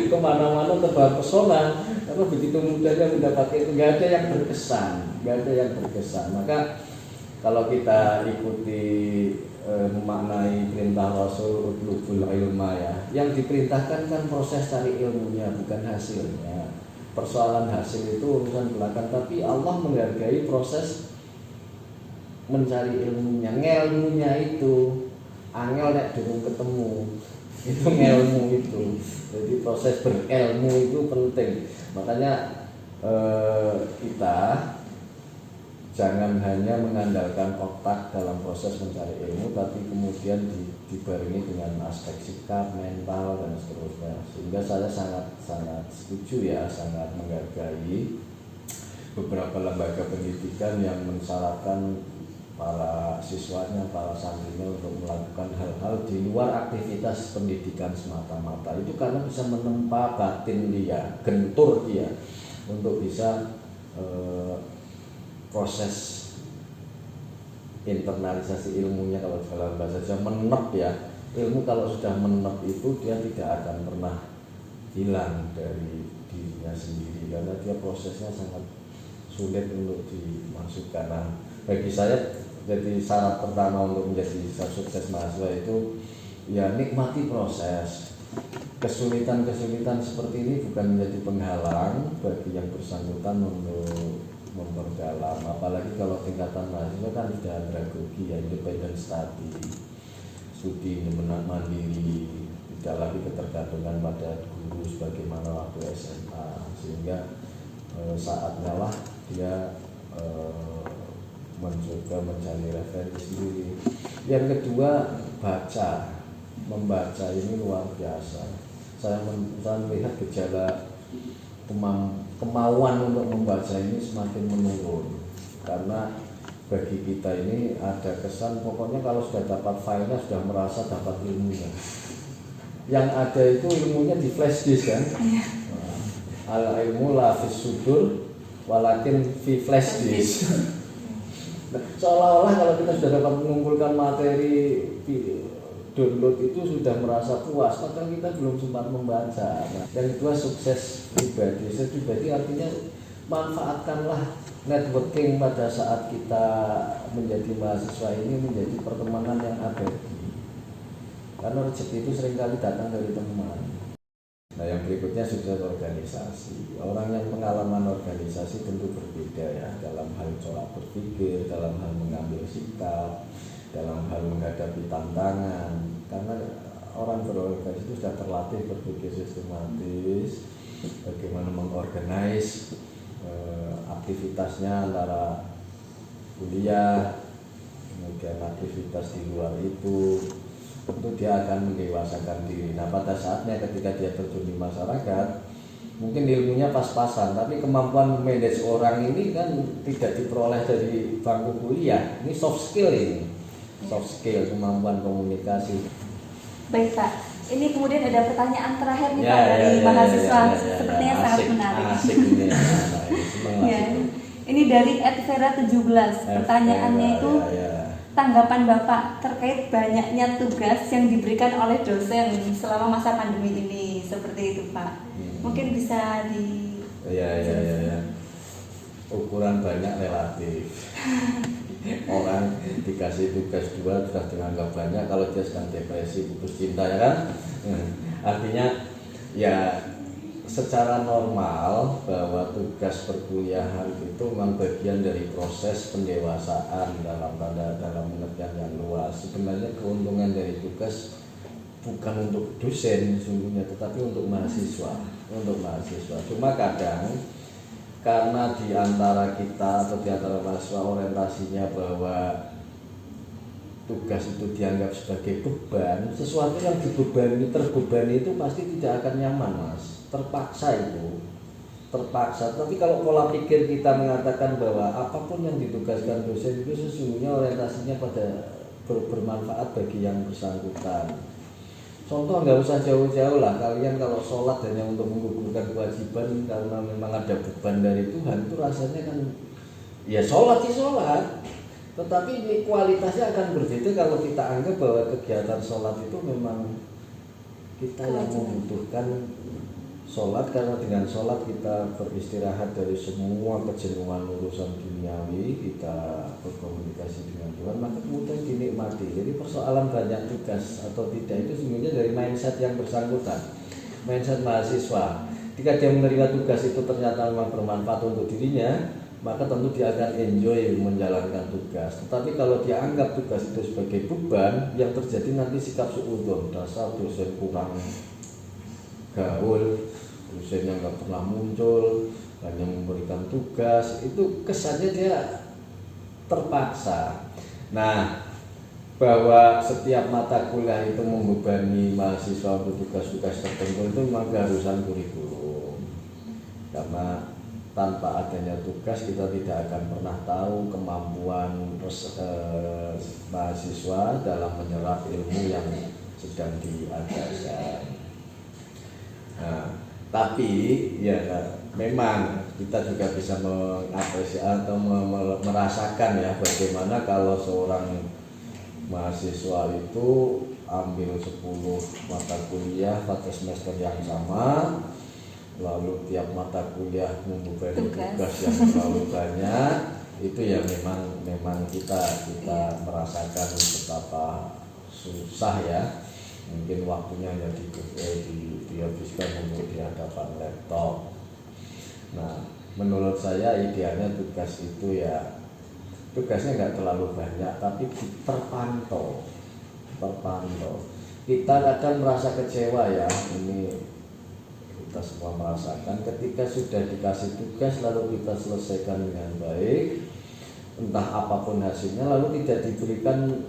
Kemana-mana terbawa pesona, karena begitu mudahnya mendapatkan itu. Nggak ada yang berkesan. Maka kalau kita ikuti memaknai perintah Rasul utlubul ilma ya, yang diperintahkan kan proses cari ilmunya, bukan hasilnya. Persoalan hasil itu urusan belakang, tapi Allah menghargai proses mencari ilmunya. Ngelmunya itu angel nek durung ketemu, itu ngelmu itu. Jadi proses berilmu itu penting. Makanya kita jangan hanya mengandalkan otak dalam proses mencari ilmu, tapi kemudian dibarengi dengan aspek sikap, mental, dan seterusnya. Sehingga saya sangat setuju ya, sangat menghargai beberapa lembaga pendidikan yang mensyaratkan para siswanya, para santrinya untuk melakukan hal-hal di luar aktivitas pendidikan semata-mata. Itu karena bisa menempa batin dia, gentur dia, untuk bisa proses internalisasi ilmunya. Kalau dalam bahasa Jawa menep ya, ilmu kalau sudah menep itu dia tidak akan pernah hilang dari dirinya sendiri, karena dia prosesnya sangat sulit untuk dimasukkan. Nah, bagi saya jadi syarat pertama untuk menjadi sukses mahasiswa itu ya nikmati proses. Kesulitan-kesulitan seperti ini bukan menjadi penghalang bagi yang bersangkutan untuk memperdalam, apalagi kalau tingkatan mahasiswa kan sudah andragogi ya, independent study, studi mandiri, tidak lagi ketergantungan pada guru sebagaimana waktu SMA, sehingga saatnya lah dia mencoba mencari referensi sendiri. Yang kedua, membaca ini luar biasa. Saya melihat gejala kemauan untuk membaca ini semakin menurun, karena bagi kita ini ada kesan pokoknya kalau sudah dapat filenya sudah merasa dapat ilmunya. Yang ada itu ilmunya di flash disk kan. Al ilmu la fis sudur walakin fi flash disk. Nah, seolah-olah kalau kita sudah dapat mengumpulkan materi download itu sudah merasa puas, padahal kita belum sempat membaca. Nah, yang kedua sukses pribadi. Sukses pribadi artinya manfaatkanlah networking pada saat kita menjadi mahasiswa ini menjadi pertemanan yang abadi. Karena rezeki itu seringkali datang dari teman. Nah, yang berikutnya sukses organisasi. Orang yang pengalaman organisasi tentu berbeda ya dalam hal cara berpikir, dalam hal mengambil sikap, dalam hal menghadapi tantangan. Karena orang berorganisasi itu sudah terlatih berpikir sistematis, bagaimana mengorganize aktivitasnya antara kuliah, kemudian aktivitas di luar itu. Tentu dia akan mendewasakan diri. Nah, pada saatnya ketika dia terjun di masyarakat, mungkin ilmunya pas-pasan, tapi kemampuan manage orang ini kan tidak diperoleh dari bangku kuliah. Ini soft skill ini, soft skill, kemampuan komunikasi. Baik Pak, ini kemudian ada pertanyaan terakhir nih Pak dari mahasiswa, sepertinya sangat menarik. Asik ini, Ya, ini dari @vera17. Pertanyaannya itu tanggapan Bapak terkait banyaknya tugas yang diberikan oleh dosen selama masa pandemi ini, seperti itu Pak. Mungkin bisa di ukuran banyak relatif. Orang dikasih tugas 2 sudah dianggap banyak kalau dia sedang depresi putus cinta, ya kan? Artinya ya secara normal bahwa tugas perkuliahan itu memang bagian dari proses pendewasaan dalam pengertian yang luas. Sebenarnya keuntungan dari tugas bukan untuk dosen sesungguhnya, tetapi untuk mahasiswa. Cuma kadang karena di antara kita atau di antara mahasiswa orientasinya bahwa tugas itu dianggap sebagai beban, sesuatu yang terbebani itu pasti tidak akan nyaman, Mas. Terpaksa. Tapi kalau pola pikir kita mengatakan bahwa apapun yang ditugaskan dosen itu sesungguhnya orientasinya pada bermanfaat bagi yang bersangkutan. Contoh, nggak usah jauh-jauh lah, kalian kalau sholat hanya untuk menggugurkan kewajiban karena memang ada beban dari Tuhan, itu rasanya kan ya sholat, tetapi kualitasnya akan berbeda kalau kita anggap bahwa kegiatan sholat itu memang kita yang membutuhkan sholat, karena dengan sholat kita beristirahat dari semua kejenuhan urusan duniawi, kita berkomunikasi dengan Tuhan, maka kemudian dinikmati. Jadi persoalan banyak tugas atau tidak itu sebenarnya dari mindset yang bersangkutan, mindset mahasiswa. Jika dia menerima tugas itu ternyata memang bermanfaat untuk dirinya, maka tentu dia akan enjoy menjalankan tugas. Tetapi kalau dia anggap tugas itu sebagai beban, yang terjadi nanti sikap suudzon, dasar dosen kurang gaul, dosennya nggak pernah muncul, hanya memberikan tugas, itu kesannya dia terpaksa. Nah, bahwa setiap mata kuliah itu membebani mahasiswa untuk tugas-tugas tertentu itu memang keharusan kurikulum, karena tanpa adanya tugas kita tidak akan pernah tahu kemampuan mahasiswa dalam menyerap ilmu yang sedang diajarkan. Nah, tapi ya memang kita juga bisa mengapresiasi atau merasakan ya bagaimana kalau seorang mahasiswa itu ambil 10 mata kuliah pada semester yang sama, lalu tiap mata kuliah membebani tugas yang terlalu banyak, itu ya memang kita merasakan betapa susah ya. Mungkin waktunya hanya dihabiskan untuk di hadapan laptop. Nah, menurut saya idealnya tugas itu ya tugasnya nggak terlalu banyak, tapi terpantau. Kita kadang merasa kecewa ya, ini kita semua merasakan ketika sudah dikasih tugas lalu kita selesaikan dengan baik, entah apapun hasilnya, lalu tidak diberikan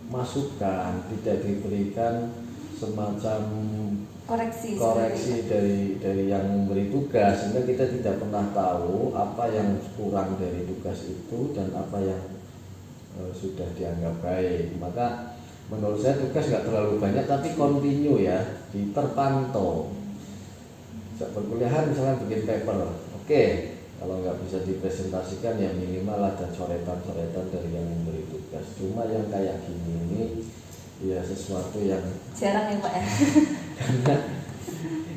masukan, tidak diberikan semacam koreksi dari yang memberi tugas, sehingga kita tidak pernah tahu apa yang kurang dari tugas itu dan apa yang sudah dianggap baik. Maka menurut saya tugas nggak terlalu banyak, tapi continue ya, terpantau. Perkuliahan misalnya bikin paper, oke, Kalau nggak bisa dipresentasikan ya minimal ada coretan-coretan dari yang memberi tugas. Cuma yang kayak gini ini ya sesuatu yang jarang ya Pak ya. karena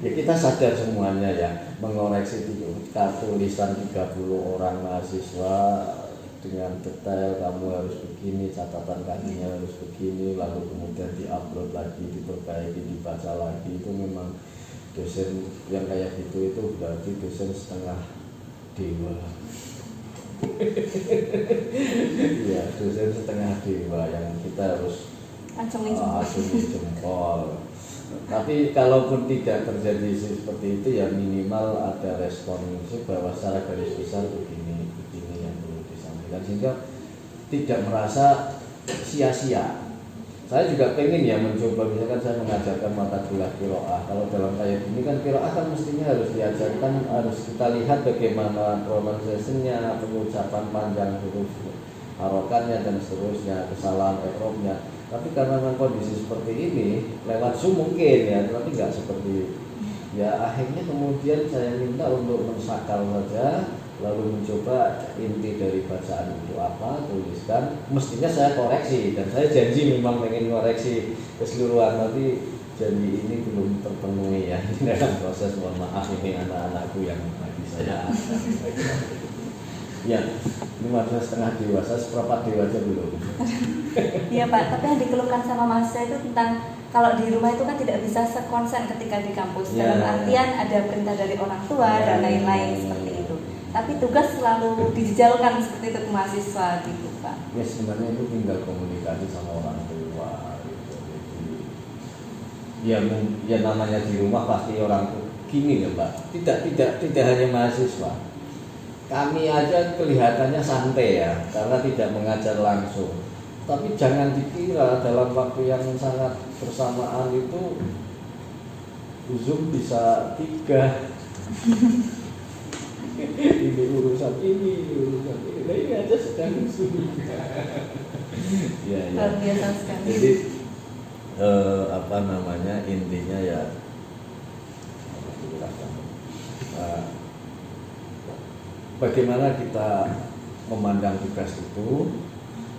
ya kita sadar semuanya ya, mengoreksi tulisan 30 orang mahasiswa dengan detail, kamu harus begini, catatan kakinya harus begini, lalu kemudian diupload lagi, diperbaiki, dibaca lagi. Itu memang dosen yang kayak gitu itu berarti dosen setengah dewa. Iya, dosen setengah dewa yang kita harus Acungin jempol. Tapi kalaupun tidak terjadi seperti itu ya minimal ada respon bahwa secara garis besar begini yang perlu disampaikan sehingga tidak merasa sia-sia. Saya juga pengen ya mencoba, misalkan saya mengajarkan mata kuliah qiraah. Kalau dalam kayak gini kan qiraah kan mestinya harus diajarkan, harus kita lihat bagaimana pronunciation-nya, pengucapan panjang huruf harokannya dan seterusnya, kesalahan ekromnya. Tapi karena memang kondisi seperti ini, lewat Zoom mungkin ya, tapi nggak seperti ya. Akhirnya kemudian saya minta untuk mensakal saja, lalu mencoba inti dari bacaan itu apa, tuliskan. Mestinya saya koreksi dan saya janji memang pengen koreksi keseluruhan, tapi janji ini belum terpenuhi ya. Ini dalam proses, mohon maaf ini anak-anakku yang lagi saya ya, ini masih setengah dewasa, seperempat dewasa belum. Iya Pak, tapi yang dikeluhkan sama mahasiswa itu tentang kalau di rumah itu kan tidak bisa sekonsen ketika di kampus. Dalam artian ada perintah dari orang tua dan lain-lain seperti itu. Tapi tugas selalu dijejalkan seperti itu ke mahasiswa gitu Pak. Ya sebenarnya itu tinggal komunikasi sama orang tua gitu. Ya namanya di rumah pasti orang tua gini ya Mbak. Tidak hanya mahasiswa. Kami aja kelihatannya santai ya, karena tidak mengajar langsung. Tapi jangan dikira dalam waktu yang sangat bersamaan itu Zoom bisa 3. Ini urusan ini. Nah, ini aja sedang Zoom. Ya. Luar biasa sekali. Jadi intinya ya bagaimana kita memandang tugas itu.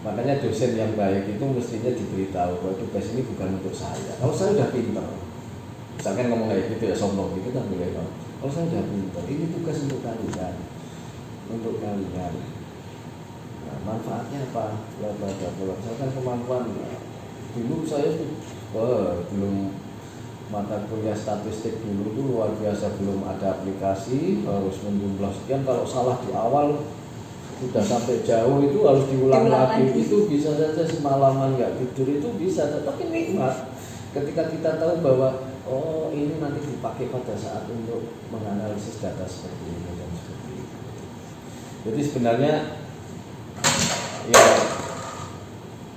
Makanya dosen yang baik itu mestinya diberitahu bahwa tugas ini bukan untuk saya. Kalau saya udah pinter, misalkan ngomong kayak gitu ya, sombong gitu kan boleh. Kalau saya udah pinter, ini tugas untuk kalian, Nah, manfaatnya apa? Misalkan kemampuan. Dulu saya belum mata kuliah statistik dulu tuh luar biasa, belum ada aplikasi, harus menjumlah sekian. Kalau salah di awal sudah sampai jauh itu harus diulang lagi. Itu bisa saja semalaman nggak tidur itu bisa, tapi nikmat ketika kita tahu bahwa oh ini nanti dipakai pada saat untuk menganalisis data seperti ini dan seperti itu. Jadi sebenarnya ya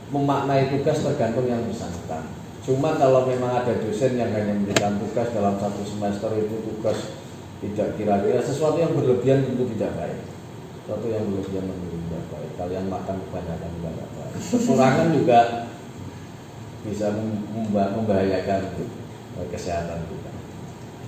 memaknai tugas tergantung yang bersangkutan. Cuma kalau memang ada dosen yang hanya memberikan tugas dalam satu semester itu tugas tidak kira-kira sesuatu yang berlebihan tentu tidak baik. Sesuatu yang berlebihan tentu tidak baik. Kalian makan kebanyakan juga tidak baik. Kekurangan juga bisa membahayakan kesehatan kita.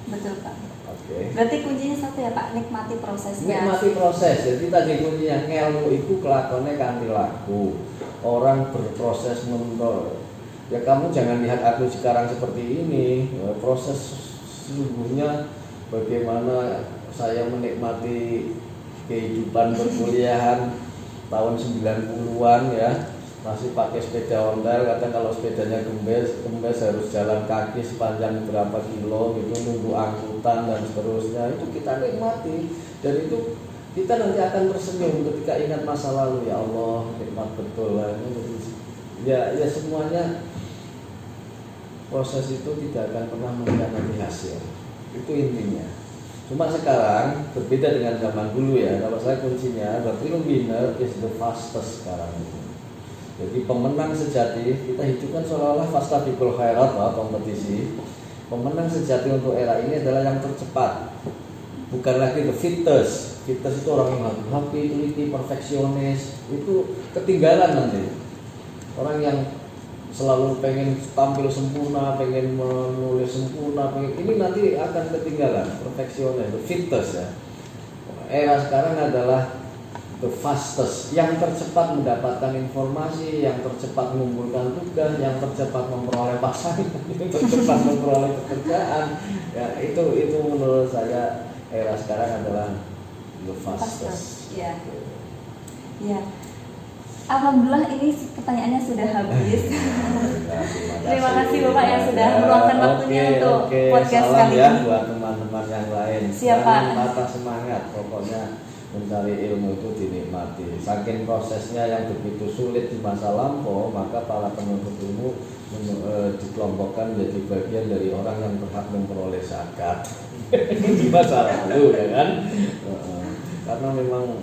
Betul Pak. Oke. Berarti kuncinya satu ya Pak, nikmati prosesnya. Nikmati proses. Jadi tadi kuncinya ngelmu itu kelakonnya kanthi laku. Orang berproses menurut. Ya kamu jangan lihat aku sekarang seperti ini. Proses sesungguhnya bagaimana saya menikmati kehidupan perkuliahan tahun 90-an ya. Masih pakai sepeda ondel, kadang kalau sepedanya gembes harus jalan kaki sepanjang berapa kilo gitu, nunggu angkutan dan seterusnya. Itu kita nikmati dan itu kita nanti akan tersenyum ketika ingat masa lalu. Ya Allah, nikmat betul lah ini. Ya semuanya proses itu tidak akan pernah mengkhianati hasil. Itu intinya. Cuma sekarang berbeda dengan zaman dulu ya. Kalau saya kuncinya, the real winner is the fastest sekarang ini. Jadi pemenang sejati kita hidupkan seolah-olah fastabiqul khairat kompetisi. Pemenang sejati untuk era ini adalah yang tercepat. Bukan lagi the fittest. Fittest itu orang yang happy, teliti, perfeksionis. Itu ketinggalan nanti. Orang yang selalu pengen tampil sempurna, pengen menulis sempurna, ini nanti akan ketinggalan. Perfeksionis, the fittest ya. era sekarang adalah the fastest, yang tercepat mendapatkan informasi, yang tercepat mengumpulkan tugas, yang tercepat memperoleh pasangan, yang tercepat memperoleh pekerjaan. Ya, itu menurut saya era sekarang adalah the fastest. Ya. Ya. Alhamdulillah ini pertanyaannya sudah habis. Terima kasih Bapak yang sudah meluangkan waktunya untuk podcast salam kali ya ini. buat teman-teman yang lain. Siapa? Jangan patah semangat, pokoknya mencari ilmu itu dinikmati. Saking prosesnya yang begitu sulit di masa lampau, maka para penuntut ilmu dikelompokkan menjadi bagian dari orang yang berhak memperoleh zakat di masa lalu, ya kan? Karena memang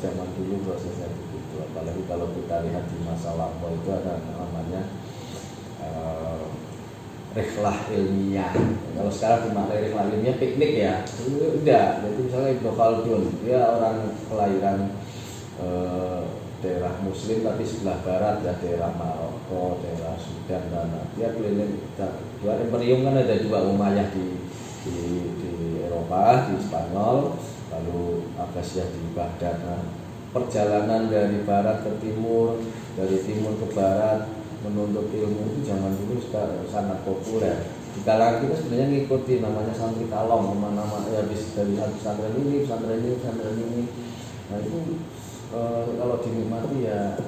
zaman dulu prosesnya begitu. Apalagi kalau kita lihat di masa lampau itu ada namanya rihlah ilmiah. Kalau sekarang dimaknai rihlah ilmiah piknik ya. Dulu enggak. Jadi misalnya Ibnu Khaldun, dia orang kelahiran daerah Muslim tapi sebelah barat ya, daerah Maroko, daerah Sudan dan dia keliling. Dua imperium kan ada dua Umayyah di Eropa, di Spanyol, lalu Abbasiyah di Baghdad. Nah, perjalanan dari barat ke timur, dari timur ke barat menuntut ilmu itu zaman dulu sangat populer. Di kalangan kita sebenarnya ngikuti namanya santri kalong, nama-nama ya habis dari pesantren ini, pesantren ini, pesantren ini. Nah itu kalau dinikmati ya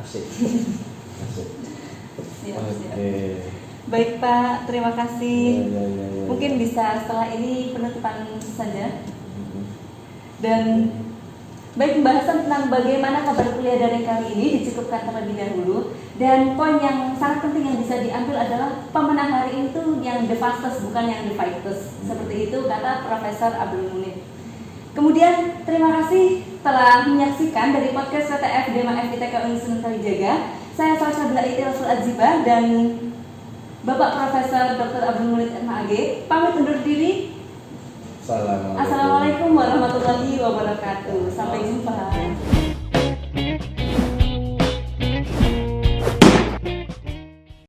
asik. Asik. Siap. Baik Pak, terima kasih. Ya. Mungkin bisa setelah ini penutupan saja. Dan baik, pembahasan tentang bagaimana kabar kuliah daring kali ini dicukupkan terlebih dahulu. Dan poin yang sangat penting yang bisa diambil adalah pemenang hari ini tuh yang the fastest, bukan yang the fightest. Seperti itu kata Profesor Abdul Munib. Kemudian terima kasih telah menyaksikan dari podcast PTF Dema FITK Universitas Kalijaga. Saya Salsabila Iti Rasul Azibah dan Bapak Profesor Dr. Abdul Munib MAG pamit undur diri. Assalamualaikum warahmatullahi wabarakatuh. Sampai jumpa.